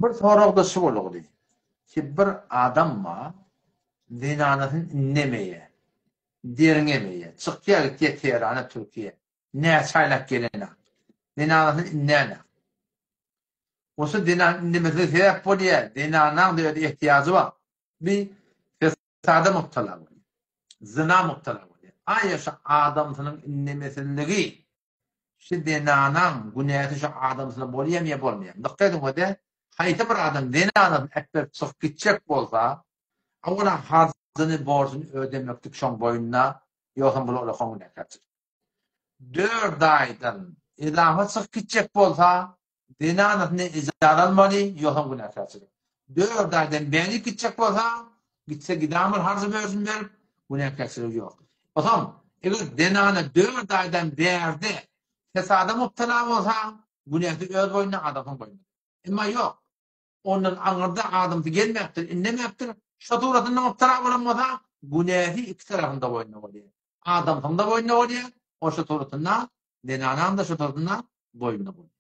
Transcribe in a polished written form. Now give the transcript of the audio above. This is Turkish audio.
Bir soraqda şu bolugdy. Ki bir adamma dinanatın innemeye, deringemeye, çıkıya Teheran'a Türkiye. Ne çaylak gelene. Dinanatın innene. Osu dinan innemesi sebep bolýar. Dinanan diýer ihtiyacı var. Bir fesada mubtala bolýar. Zina mubtala bolýar. Aýa şu adamsynyň innemesindigi şu dinanan günäti şu adamsyna bolýar mı bolmaýar. Dikkat edin wede. Haýta bir adam dinanan ekber çık gitjek bolsa, ona harzyny borcuny ödemekdik şoň boýunna ýoksa bular hoňuna kaçyr. 4 aýdan ilaha çık gitjek bolsa, dinanatyny ijara almaly ýoksa buňa kaçyr. 4 aýdan beni gitjek bolsa, gitse gidamyl harzy bersin berip buňa kaçyr ýok. Otam, eger dinana 4 aýdan berdi, fesada mubtala bolsa, buňa öz boýuna adamyň boýuna. Emma ýok. Ondan aňyrda adamdy gelmekdir, innemekdir. Şaturatyny mubtala bolanmasa, günähi iki tarafynda boýuna bolýar. Adamyň da boýuna bolýar, o şaturatyna, dinanaň da şaturatyna boýuna bolýar.